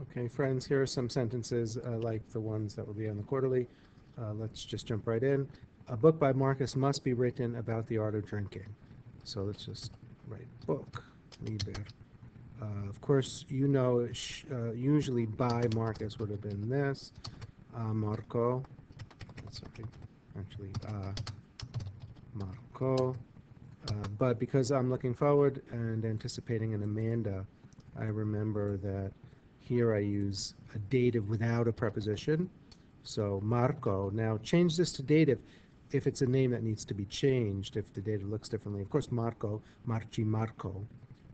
Okay, friends, here are some sentences like the ones that will be on the quarterly. Let's just jump right in. A book by Marcus must be written about the art of drinking. So let's just write book, Liber. Of course, you know, usually by Marcus would have been this. Marco, sorry, actually, Marco. But because I'm looking forward and anticipating an Amanda, I remember that here I use a dative without a preposition. So Marco. Now change this to dative if it's a name that needs to be changed, if the dative looks differently. Of course, Marco, Marci, Marco,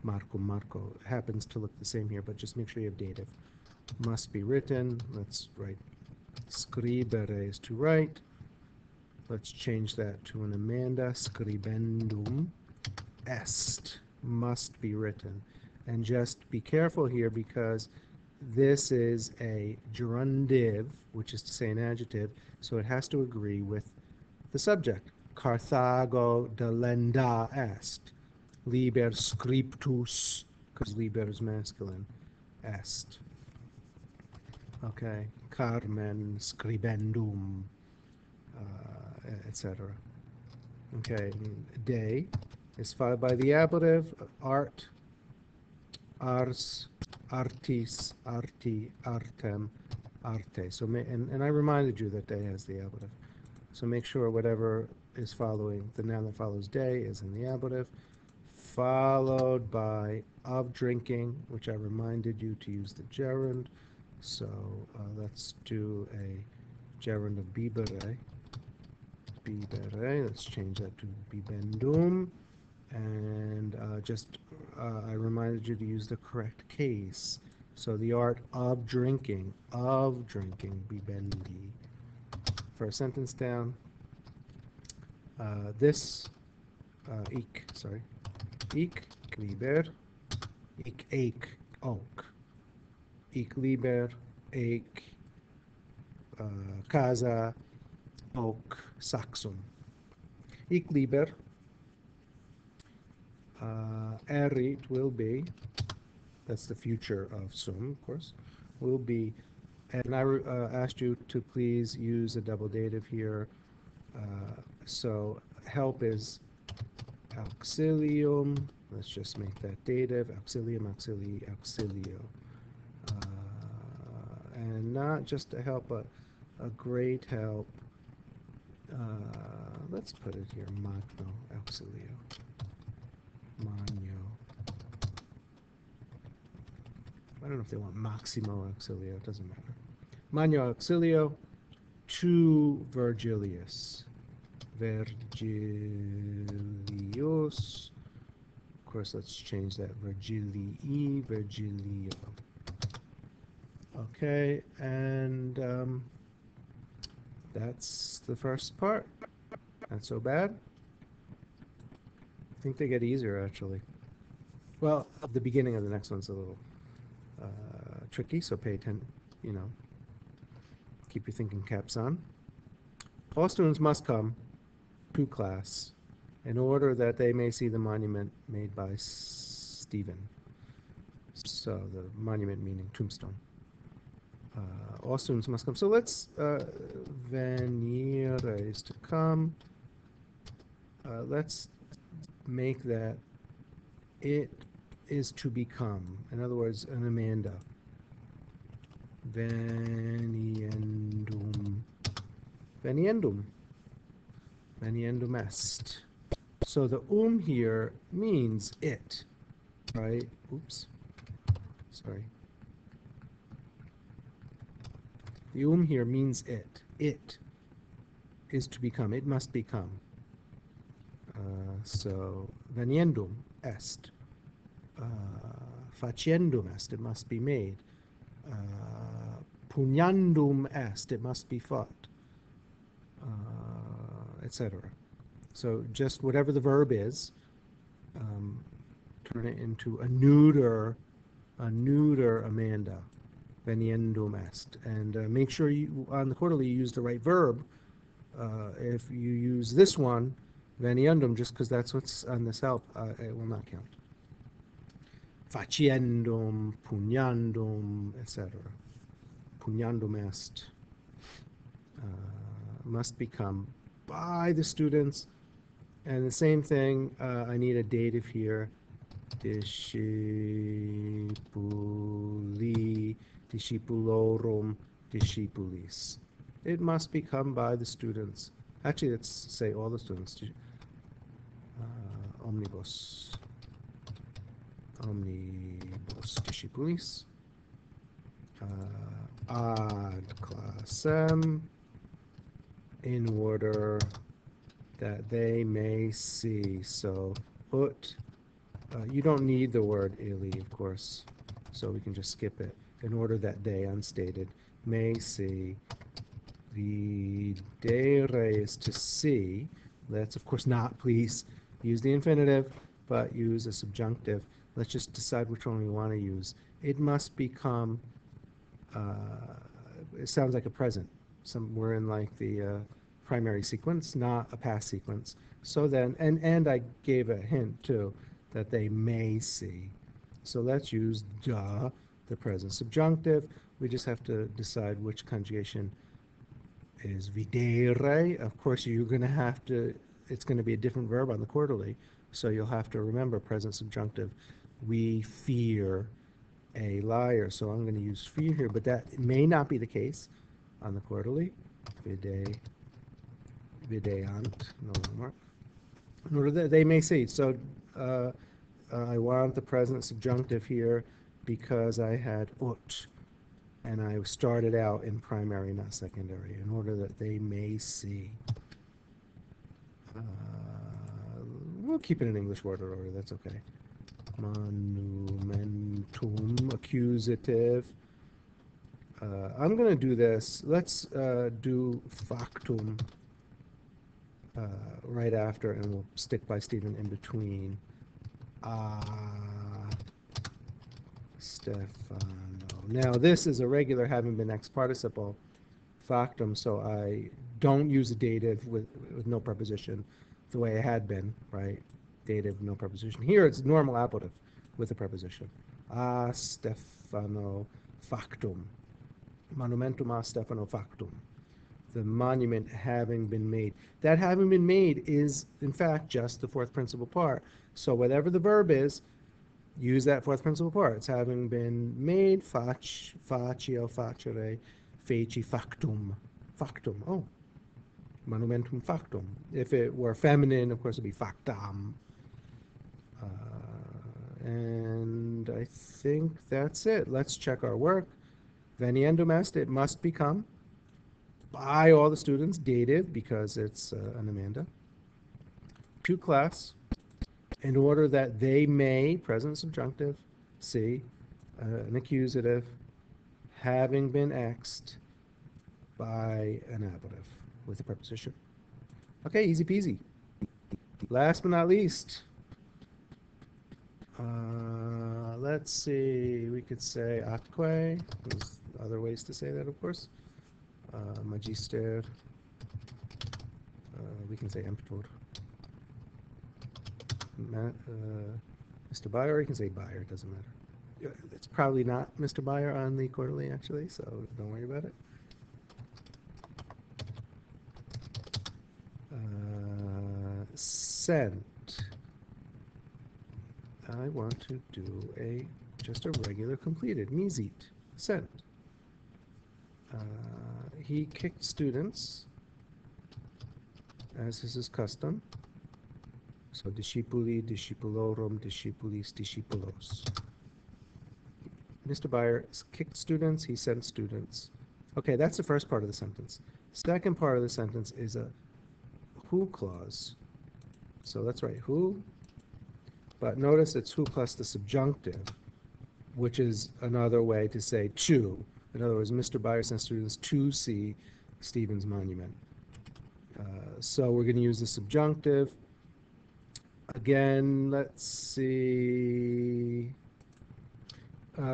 Marco, Marco happens to look the same here, but just make sure you have dative. Must be written. Let's write scribere is to write. Let's change that to an Amanda. Scribendum est must be written. And just be careful here because this is a gerundive, which is to say an adjective, so it has to agree with the subject. Carthago delenda est. Liber scriptus, because liber is masculine, est. Okay, Carmen scribendum, etc. Okay, day is followed by the ablative, art, ars, artis, arti, artem, arte. So, and I reminded you that day has the ablative. So make sure whatever is following, the noun that follows day is in the ablative, followed by of drinking, which I reminded you to use the gerund. So let's do a gerund of bibere. Bibere, let's change that to bibendum. And I reminded you to use the correct case. So the art of drinking, bibendi. For a sentence down, this, ik liber, ik ook, ik liber, ik casa, ook saxum. Ik liber, erit will be, that's the future of sum, of course, will be, and I asked you to please use a double dative here. So help is auxilium. Let's just make that dative. Auxilium, auxili, auxilio. And not just a help, but a great help. Let's put it here. Magno, auxilio. Magno. I don't know if they want maximo auxilio. It doesn't matter. Magno auxilio to Virgilius. Virgilius. Of course, let's change that. Virgilii, Virgilio. Okay, and that's the first part. Not so bad. I think they get easier, actually. Well, the beginning of the next one's a little tricky, so pay attention, you know, keep your thinking caps on. All students must come to class in order that they may see the monument made by Stephen. So the monument meaning tombstone. All students must come. So let's venire is to come. Let's make that it is to become. In other words, an Amanda. Veniendum. Veniendum. Veniendum est. So the here means it, right? Oops. Sorry. The here means it. It is to become. It must become. So veniendum est. Faciendum est. It must be made. Pugnandum est. It must be fought. Etc. So just whatever the verb is, turn it into a neuter Amanda. Veniendum est. And make sure you, on the quarterly, you use the right verb. If you use this one, veniendum, just because that's what's on this help, it will not count. faciendum, pugnandum, etc. Pugnandum est must become by the students. And the same thing, I need a dative here. Discipuli, discipulorum, discipulis. It must become by the students. Actually, let's say all the students. Omnibus. Omnibus discipulis. Ad classem. In order that they may see. So, ut. You don't need the word ili, of course, so we can just skip it. In order that they, unstated, may see. Videre is to see. That's, of course, not please use the infinitive, but use a subjunctive. Let's just decide which one we want to use. It must become, it sounds like a present. We're in like the primary sequence, not a past sequence. So then, and I gave a hint too, that they may see. So let's use the present subjunctive. We just have to decide which conjugation is videre. Of course, you're going to have to, it's going to be a different verb on the quarterly, so you'll have to remember present subjunctive. We fear a liar, so I'm going to use fear here, but that may not be the case on the quarterly. Videant, no more. In order that they may see. So I want the present subjunctive here because I had ut, and I started out in primary, not secondary, in order that they may see. We'll keep it in English word order, that's okay. Monumentum, accusative. I'm going to do this. Let's do factum right after, and we'll stick by Stephen in between. Stefano. Now this is a regular having been ex participle factum, so I don't use a dative with no preposition the way it had been, right? Dative, no preposition. Here it's normal appletive with a preposition. Stefano factum. Monumentum a Stefano factum. The monument having been made. That having been made is, in fact, just the fourth principal part. So whatever the verb is, use that fourth principal part. It's having been made, facio, facere, feci, factum. Factum, oh. Monumentum factum. If it were feminine, of course, it would be factam. And I think that's it. Let's check our work. Veniendum est, it must become by all the students, dative, because it's an Amanda, to class, in order that they may, present subjunctive, see, an accusative, having been exed by an ablative with a preposition. Okay, easy peasy. Last but not least, let's see, we could say atque. There's other ways to say that, of course. Magister. We can say emptor. Mr. Buyer, you can say buyer, it doesn't matter. It's probably not Mr. Buyer on the quarterly, actually, so don't worry about it. Sent. I want to do just a regular completed, misit, sent. He kicked students, as is his custom. So discipuli, discipulorum, discipulis, discipulos. Mr. Buyer kicked students, he sent students. Okay, that's the first part of the sentence. Second part of the sentence is a who clause. So let's write who, but notice it's who plus the subjunctive, which is another way to say to. In other words, Mr. Buyer sent students to see Stephen's monument. So we're going to use the subjunctive. Again, let's see.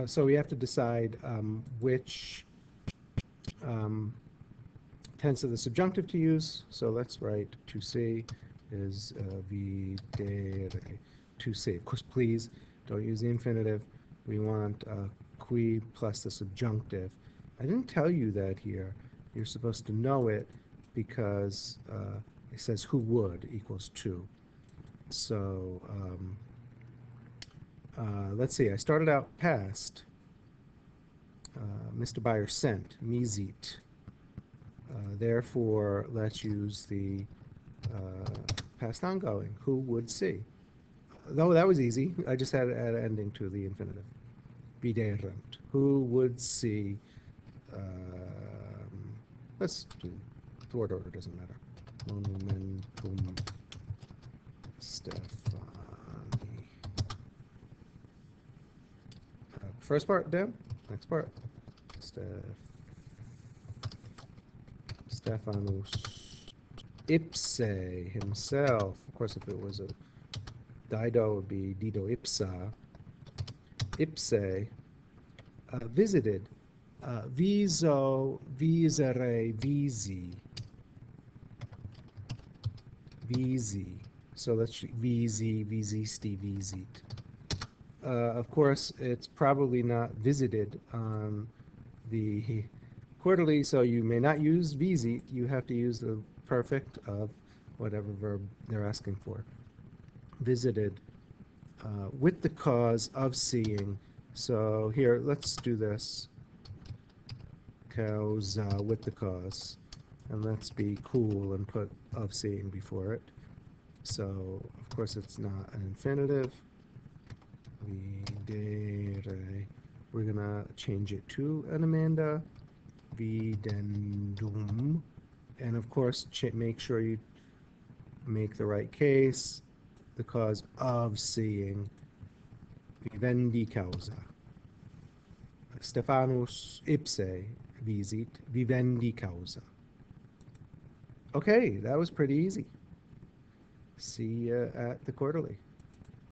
So we have to decide which tense of the subjunctive to use. So let's write to see is videre, to see. Of course, please Don't use the infinitive. We want qui plus the subjunctive. I didn't tell you that here. You're supposed to know it because it says who would equals to. So let's see. I started out past. Mr. Buyer sent, mizit. Therefore, let's use the past ongoing. Who would see? Though that was easy. I just had to add an ending to the infinitive. Widerend. Who would see? Let's do the word order, doesn't matter. Monumentum Stephani. First part, Dan. Next part. Stephanus ipse himself. Of course, if it was a Dido, it would be Dido ipsa. Ipse visited. Viso, visere, visi. Visi. So let's visi, visisti, visit. Of course, it's probably not visited on the quarterly, so you may not use visit. You have to use the perfect of whatever verb they're asking for. Visited with the cause of seeing. So here, let's do this. Causa with the cause. And let's be cool and put of seeing before it. So, of course, it's not an infinitive. Videre. We're going to change it to an Amanda. Videndum. And, of course, make sure you make the right case. The cause of seeing. Vivendi causa. Stephanus ipse visit vivendi causa. Okay, that was pretty easy. See you at the quarterly.